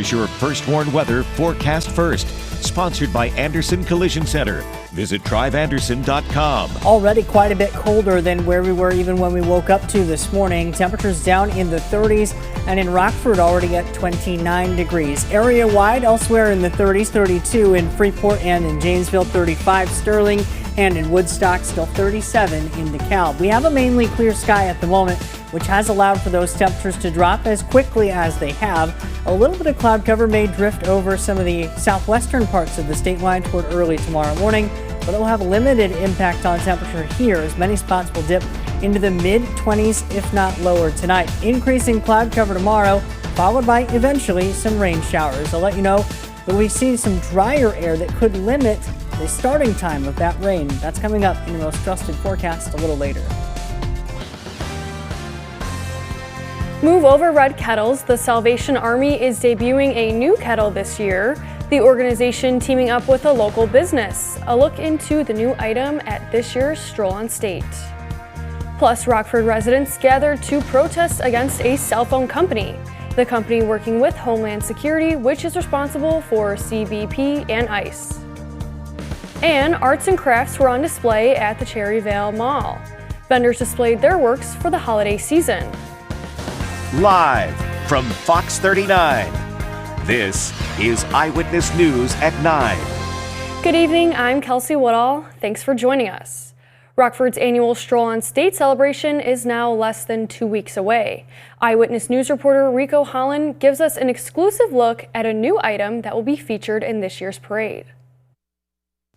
Here's your First Warn Weather forecast first. Sponsored by Anderson Collision Center. Visit driveanderson.com. Already quite a bit colder than where we were even when we woke up to this morning. Temperatures down in the 30s, and in Rockford already at 29 degrees. Area-wide elsewhere in the 30s, 32 in Freeport and in Janesville, 35 Sterling, and in Woodstock still 37 in DeKalb. We have a mainly clear sky at the moment, which has allowed for those temperatures to drop as quickly as they have. A little bit of cloud cover may drift over some of the southwestern parts of the state line toward early tomorrow morning, but it will have limited impact on temperature here as many spots will dip into the mid-20s, if not lower tonight. Increasing cloud cover tomorrow, followed by eventually some rain showers. I'll let you know that we see some drier air that could limit the starting time of that rain. That's coming up in your most trusted forecast a little later. Move over red kettles. The Salvation Army is debuting a new kettle this year. The organization teaming up with a local business. A look into the new item at this year's Stroll on State. Plus, Rockford residents gathered to protest against a cell phone company. The company working with Homeland Security, which is responsible for CBP and ICE. And arts and crafts were on display at the Cherryvale Mall. Vendors displayed their works for the holiday season. Live from Fox 39. This is Eyewitness News at 9. Good evening, I'm Kelsey Woodall. Thanks for joining us. Rockford's annual Stroll on State celebration is now less than 2 weeks away. Eyewitness News reporter Rico Holland gives us an exclusive look at a new item that will be featured in this year's parade.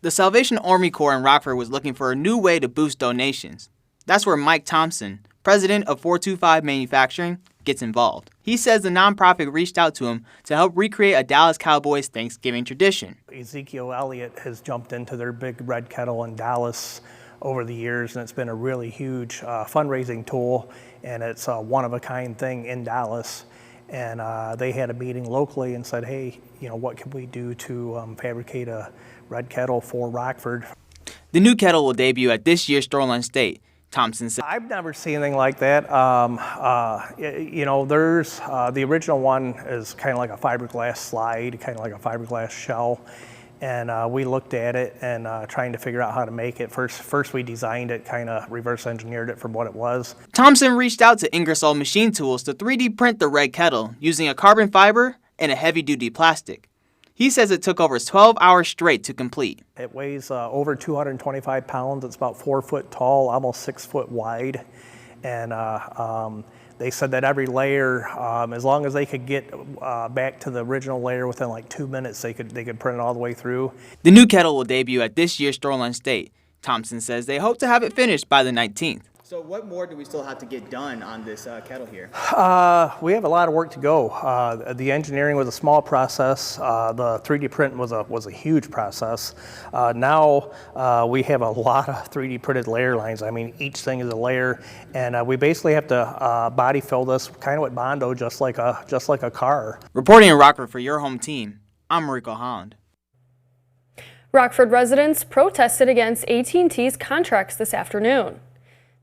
The Salvation Army Corps in Rockford was looking for a new way to boost donations. That's where Mike Thompson, president of 425 Manufacturing, gets involved. He says the nonprofit reached out to him to help recreate a Dallas Cowboys Thanksgiving tradition. Ezekiel Elliott has jumped into their big red kettle in Dallas over the years, and it's been a really huge fundraising tool, and it's a one-of-a-kind thing in Dallas. And they had a meeting locally and said, hey, what can we do to fabricate a red kettle for Rockford? The new kettle will debut at this year's Stroll on State. Thompson said, I've never seen anything like that. There's the original one is kind of like a fiberglass slide, kind of like a fiberglass shell. And we looked at it and trying to figure out how to make it. First we designed it, kind of reverse engineered it from what it was. Thompson reached out to Ingersoll Machine Tools to 3D print the red kettle using a carbon fiber and a heavy-duty plastic. He says it took over 12 hours straight to complete. It weighs over 225 pounds. It's about 4 foot tall, almost 6 foot wide. And they said that every layer, as long as they could get back to the original layer within like 2 minutes, they could print it all the way through. The new kettle will debut at this year's Stroll on State. Thompson says they hope to have it finished by the 19th. So what more do we still have to get done on this kettle here? We have a lot of work to go. The engineering was a small process. The 3D print was a huge process. Now we have a lot of 3D printed layer lines. I mean, each thing is a layer, and we basically have to body fill this kind of with Bondo, just like a car. Reporting in Rockford for your home team, I'm Rico Holland. Rockford residents protested against AT&T's contracts this afternoon.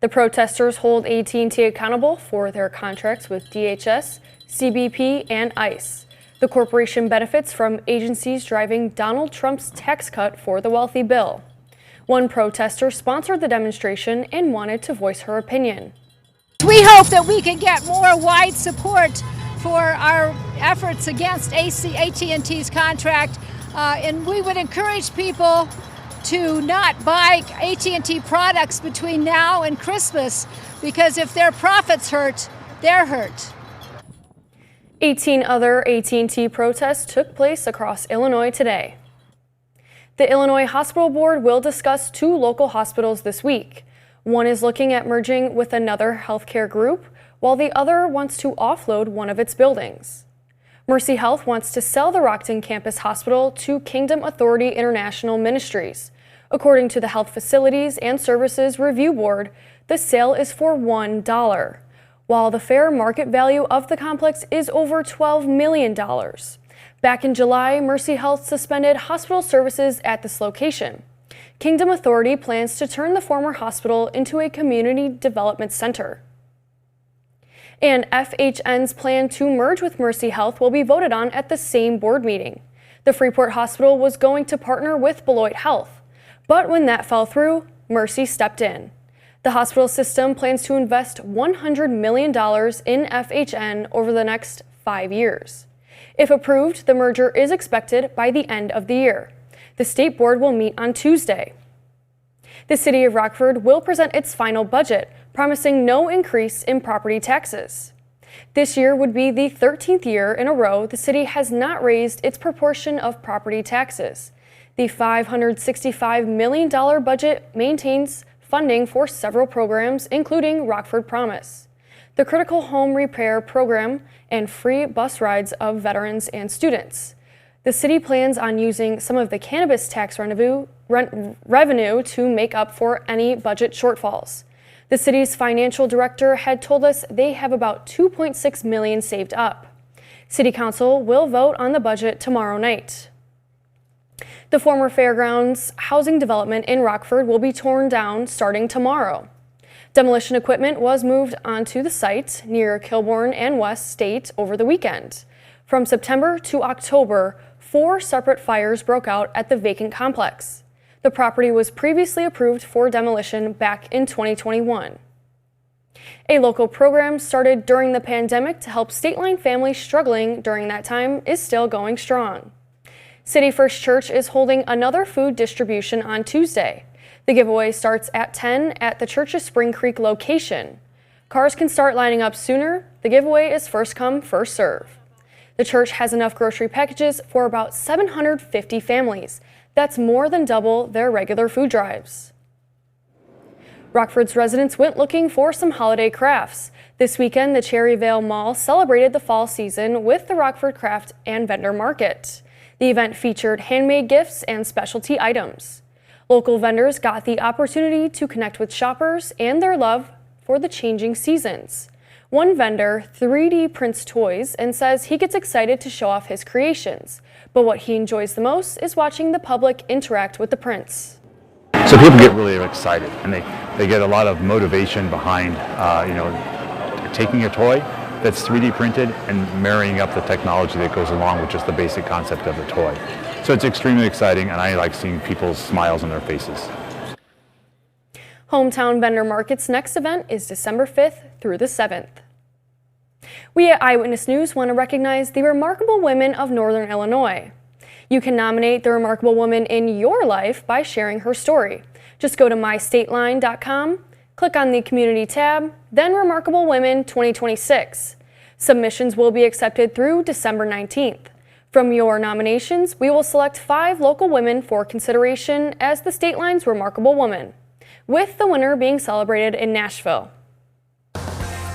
The protesters hold AT&T accountable for their contracts with DHS, CBP, and ICE. The corporation benefits from agencies driving Donald Trump's tax cut for the wealthy bill. One protester sponsored the demonstration and wanted to voice her opinion. We hope that we can get more wide support for our efforts against AT&T's contract, and we would encourage people to not buy AT&T products between now and Christmas, because if their profits hurt, they're hurt. 18 other AT&T protests took place across Illinois today. The Illinois Hospital Board will discuss 2 local hospitals this week. One is looking at merging with another healthcare group, while the other wants to offload one of its buildings. Mercy Health wants to sell the Rockton campus hospital to Kingdom Authority International Ministries. According to the Health Facilities and Services Review Board, the sale is for $1, while the fair market value of the complex is over $12 million. Back in July, Mercy Health suspended hospital services at this location. Kingdom Authority plans to turn the former hospital into a community development center. And FHN's plan to merge with Mercy Health will be voted on at the same board meeting. The Freeport Hospital was going to partner with Beloit Health, but when that fell through, Mercy stepped in. The hospital system plans to invest $100 million in FHN over the next 5 years. If approved, the merger is expected by the end of the year. The state board will meet on Tuesday. The city of Rockford will present its final budget, promising no increase in property taxes. This year would be the 13th year in a row the city has not raised its proportion of property taxes. The $565 million budget maintains funding for several programs, including Rockford Promise, the Critical Home Repair Program, and free bus rides of veterans and students. The city plans on using some of the cannabis tax revenue to make up for any budget shortfalls. The city's financial director had told us they have about $2.6 million saved up. City Council will vote on the budget tomorrow night. The former Fairgrounds housing development in Rockford will be torn down starting tomorrow. Demolition equipment was moved onto the site near Kilbourne and West State over the weekend. From September to October, 4 separate fires broke out at the vacant complex. The property was previously approved for demolition back in 2021. A local program started during the pandemic to help state-line families struggling during that time is still going strong. City First Church is holding another food distribution on Tuesday. The giveaway starts at 10 at the church's Spring Creek location. Cars can start lining up sooner. The giveaway is first come, first serve. The church has enough grocery packages for about 750 families. That's more than double their regular food drives. Rockford's residents went looking for some holiday crafts. This weekend, the Cherryvale Mall celebrated the fall season with the Rockford Craft and Vendor Market. The event featured handmade gifts and specialty items. Local vendors got the opportunity to connect with shoppers and their love for the changing seasons. One vendor 3D prints toys and says he gets excited to show off his creations, but what he enjoys the most is watching the public interact with the prints. So people get really excited, and they get a lot of motivation behind, taking a toy that's 3D printed and marrying up the technology that goes along with just the basic concept of the toy. So it's extremely exciting, and I like seeing people's smiles on their faces. Hometown Vendor Market's next event is December 5th through the 7th. We at Eyewitness News want to recognize the remarkable women of Northern Illinois. You can nominate the remarkable woman in your life by sharing her story. Just go to mystateline.com, click on the Community tab, then Remarkable Women 2026. Submissions will be accepted through December 19th. From your nominations, we will select 5 local women for consideration as the State Line's Remarkable Woman, with the winner being celebrated in Nashville.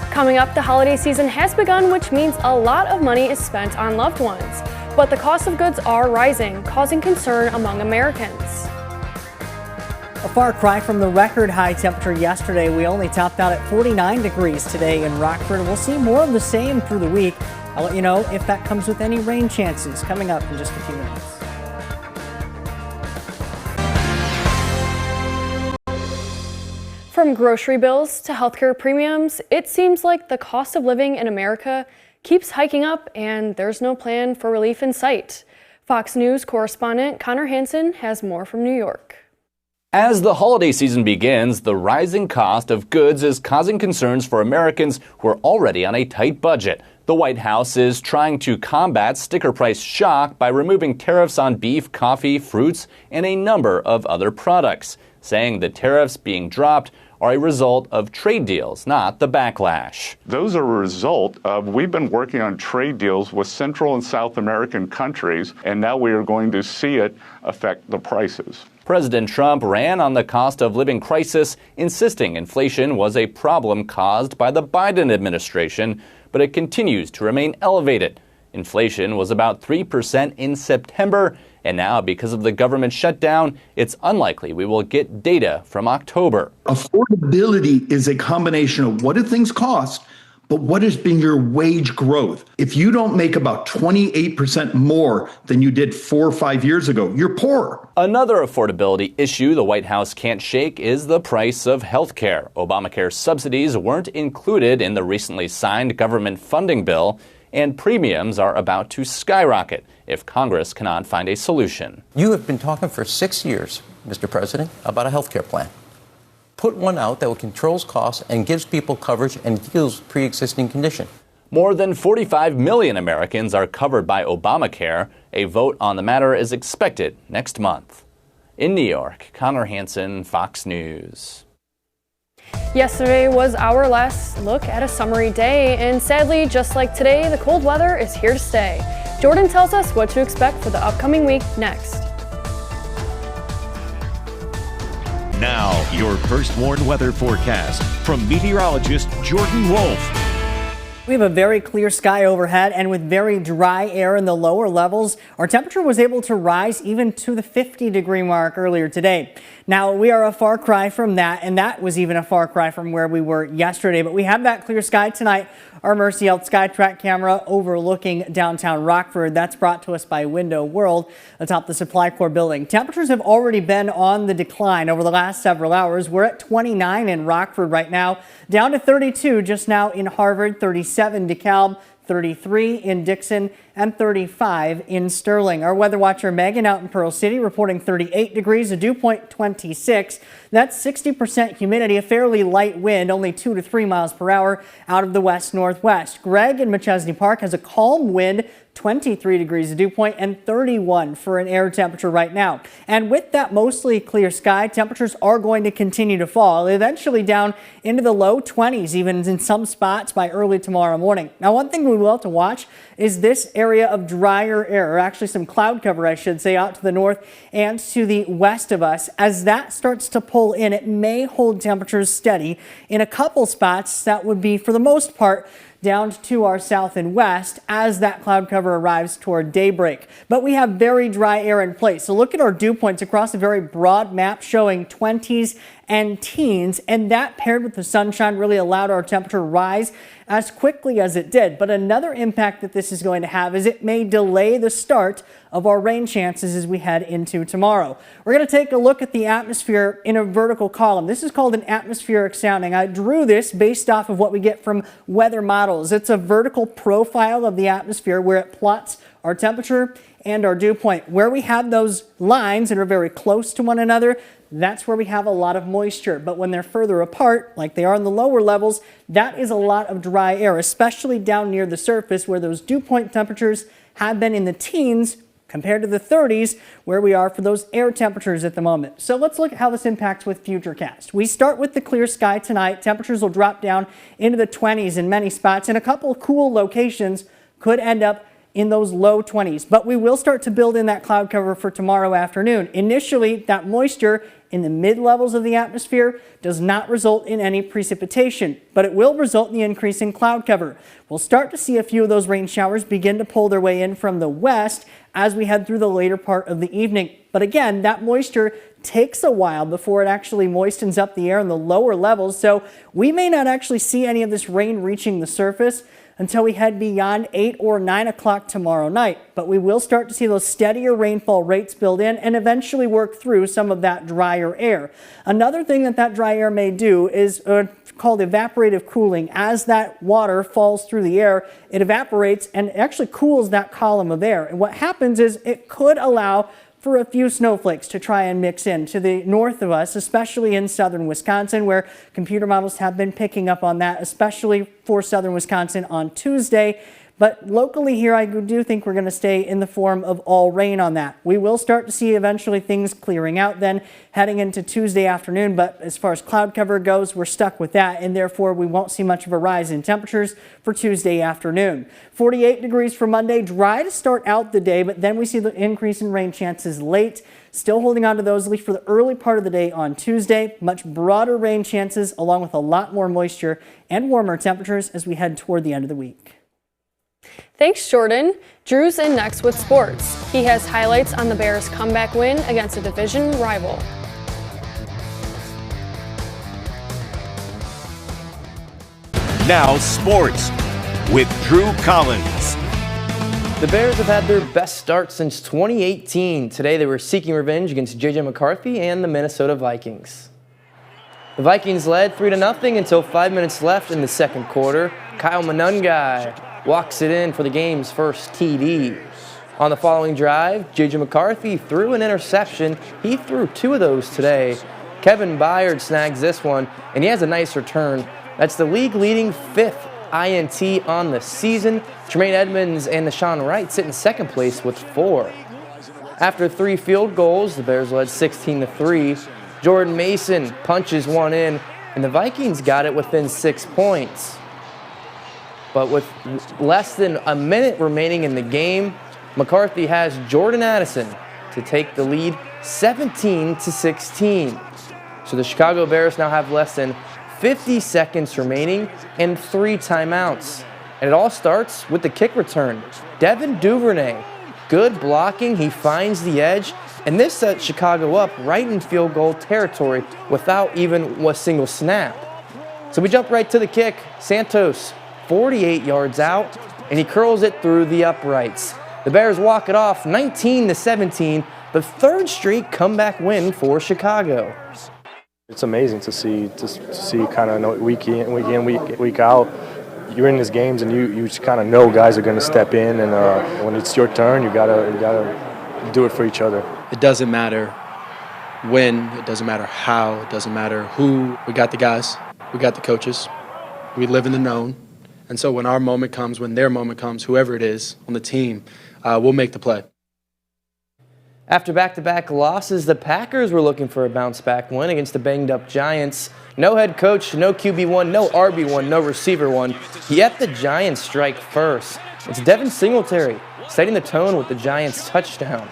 Coming up, the holiday season has begun, which means a lot of money is spent on loved ones. But the cost of goods are rising, causing concern among Americans. A far cry from the record high temperature yesterday. We only topped out at 49 degrees today in Rockford. We'll see more of the same through the week. I'll let you know if that comes with any rain chances coming up in just a few minutes. From grocery bills to healthcare premiums, it seems like the cost of living in America keeps hiking up and there's no plan for relief in sight. Fox News correspondent Connor Hansen has more from New York. As the holiday season begins, the rising cost of goods is causing concerns for Americans who are already on a tight budget. The White House is trying to combat sticker price shock by removing tariffs on beef, coffee, fruits, and a number of other products, saying the tariffs being dropped are a result of trade deals, not the backlash. Those are a result of we've been working on trade deals with Central and South American countries, and now we are going to see it affect the prices. President Trump ran on the cost of living crisis, insisting inflation was a problem caused by the Biden administration, but it continues to remain elevated. Inflation was about 3% in September, and now, because of the government shutdown, it's unlikely we will get data from October. Affordability is a combination of what do things cost, but what has been your wage growth? If you don't make about 28% more than you did 4 or 5 years ago, you're poor. Another affordability issue the White House can't shake is the price of health care. Obamacare subsidies weren't included in the recently signed government funding bill, and premiums are about to skyrocket if Congress cannot find a solution. You have been talking for 6 years, Mr. President, about a health care plan. Put one out that controls costs and gives people coverage and heals pre-existing condition. More than 45 million Americans are covered by Obamacare. A vote on the matter is expected next month. In New York, Connor Hansen, Fox News. Yesterday was our last look at a summery day, and sadly, just like today, the cold weather is here to stay. Jordan tells us what to expect for the upcoming week next. Now, your First Warn weather forecast from meteorologist Jordan Wolf. We have a very clear sky overhead, and with very dry air in the lower levels, our temperature was able to rise even to the 50-degree mark earlier today. Now, we are a far cry from that, and that was even a far cry from where we were yesterday. But we have that clear sky tonight. Our Mercy Health SkyTrack camera overlooking downtown Rockford. That's brought to us by Window World atop the Supply Corps building. Temperatures have already been on the decline over the last several hours. We're at 29 in Rockford right now, down to 32 just now in Harvard, 37 DeKalb, 33 in Dixon, and 35 in Sterling. Our weather watcher Megan out in Pearl City reporting 38 degrees, a dew point 26. That's 60% humidity, a fairly light wind, only 2 to 3 miles per hour out of the west-northwest. Greg in McChesney Park has a calm wind, 23 degrees a dew point, and 31 for an air temperature right now. And with that mostly clear sky, temperatures are going to continue to fall, eventually down into the low 20s, even in some spots by early tomorrow morning. Now, one thing we will have to watch is this area of drier air, or actually some cloud cover, I should say, out to the north and to the west of us. As that starts to pull in, it may hold temperatures steady in a couple spots. That would be, for the most part, down to our south and west as that cloud cover arrives toward daybreak. But we have very dry air in place. So look at our dew points across a very broad map showing 20s and teens, and that paired with the sunshine really allowed our temperature to rise as quickly as it did. But another impact that this is going to have is it may delay the start of our rain chances as we head into tomorrow. We're going to take a look at the atmosphere in a vertical column. This is called an atmospheric sounding. I drew this based off of what we get from weather models. It's a vertical profile of the atmosphere where it plots our temperature and our dew point. Where we have those lines that are very close to one another, that's where we have a lot of moisture. But when they're further apart, like they are in the lower levels, that is a lot of dry air, especially down near the surface where those dew point temperatures have been in the teens compared to the 30s where we are for those air temperatures at the moment. So let's look at how this impacts with Futurecast. We start with the clear sky tonight. Temperatures will drop down into the 20s in many spots, and a couple of cool locations could end up in those low 20s. But we will start to build in that cloud cover for tomorrow afternoon. Initially, that moisture in the mid-levels of the atmosphere does not result in any precipitation, but it will result in the increase in cloud cover. We'll start to see a few of those rain showers begin to pull their way in from the west as we head through the later part of the evening. But again, that moisture takes a while before it actually moistens up the air in the lower levels, so we may not actually see any of this rain reaching the surface until we head beyond 8 or 9 o'clock tomorrow night. But we will start to see those steadier rainfall rates build in and eventually work through some of that drier air. Another thing that dry air may do is called evaporative cooling. As that water falls through the air, it evaporates and actually cools that column of air. And what happens is it could allow for a few snowflakes to try and mix in to the north of us, especially in southern Wisconsin, where computer models have been picking up on that, especially for southern Wisconsin on Tuesday. But locally here, I do think we're going to stay in the form of all rain on that. We will start to see eventually things clearing out then heading into Tuesday afternoon. But as far as cloud cover goes, we're stuck with that, and therefore we won't see much of a rise in temperatures for Tuesday afternoon. 48 degrees for Monday, dry to start out the day, but then we see the increase in rain chances late. Still holding on to those at least for the early part of the day on Tuesday. Much broader rain chances along with a lot more moisture and warmer temperatures as we head toward the end of the week. Thanks, Jordan. Drew's in next with sports. He has highlights on the Bears' comeback win against a division rival. Now sports with Drew Collins. The Bears have had their best start since 2018. Today they were seeking revenge against J.J. McCarthy and the Minnesota Vikings. The Vikings led 3-0 until 5 minutes left in the second quarter. Kyle Monungai walks it in for the game's first TD. On the following drive, J.J. McCarthy threw an interception. He threw 2 of those today. Kevin Byard snags this one, and he has a nice return. That's the league-leading 5th INT on the season. Tremaine Edmonds and Deshaun Wright sit in second place with 4. After 3 field goals, the Bears led 16-3. Jordan Mason punches one in, and the Vikings got it within 6 points. But with less than a minute remaining in the game, McCarthy has Jordan Addison to take the lead 17-16. So the Chicago Bears now have less than 50 seconds remaining and 3 timeouts. And it all starts with the kick return. Devin Duvernay, good blocking, he finds the edge, and this sets Chicago up right in field goal territory without even a single snap. So we jump right to the kick. Santos, 48 yards out, and he curls it through the uprights. The Bears walk it off 19-17, the 3rd straight comeback win for Chicago. It's amazing to see kind of week in, week out. You're in these games and you just kind of know guys are going to step in, and when it's your turn, you gotta do it for each other. It doesn't matter when, it doesn't matter how, it doesn't matter who. We got the guys, we got the coaches, we live in the known, and so when our moment comes, when their moment comes, whoever it is on the team, we'll make the play. After back-to-back losses, the Packers were looking for a bounce-back win against the banged-up Giants. No head coach, no QB1, no RB1, no receiver1. Yet the Giants strike first. It's Devin Singletary setting the tone with the Giants' touchdown.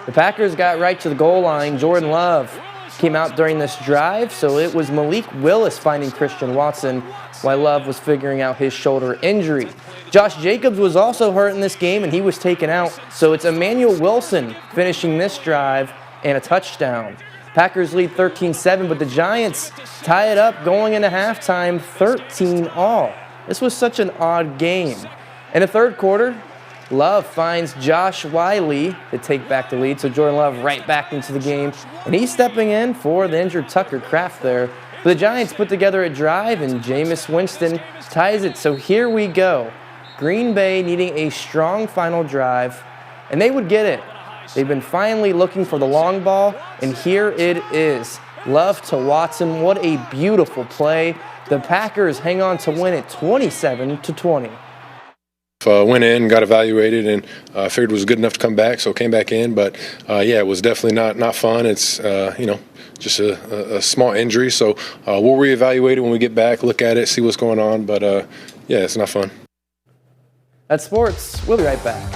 The Packers got right to the goal line. Jordan Love came out during this drive, so it was Malik Willis finding Christian Watson while Love was figuring out his shoulder injury. Josh Jacobs was also hurt in this game, and he was taken out, so it's Emmanuel Wilson finishing this drive and a touchdown. Packers lead 13-7, but the Giants tie it up going into halftime 13-all. This was such an odd game. In the third quarter, Love finds Josh Wiley to take back the lead, so Jordan Love right back into the game, and he's stepping in for the injured Tucker Kraft there. But the Giants put together a drive, and Jameis Winston ties it, so here we go. Green Bay needing a strong final drive, and they would get it. They've been finally looking for the long ball, and here it is. Love to Watson. What a beautiful play. The Packers hang on to win it 27-20. Went in, got evaluated, and figured it was good enough to come back, so came back in. But yeah, it was definitely not fun. It's just a small injury, so we'll reevaluate it when we get back, look at it, see what's going on. But yeah, it's not fun. That's sports. We'll be right back.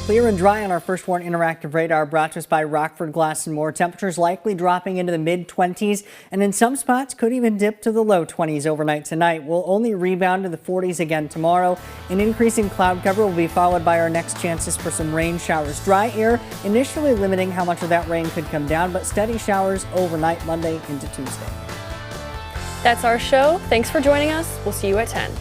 Clear and dry on our First Warn Interactive Radar, brought to us by Rockford Glass and More. Temperatures likely dropping into the mid-20s, and in some spots could even dip to the low 20s overnight tonight. We'll only rebound to the 40s again tomorrow. An increasing cloud cover will be followed by our next chances for some rain showers. Dry air initially limiting how much of that rain could come down, but steady showers overnight Monday into Tuesday. That's our show. Thanks for joining us. We'll see you at 10.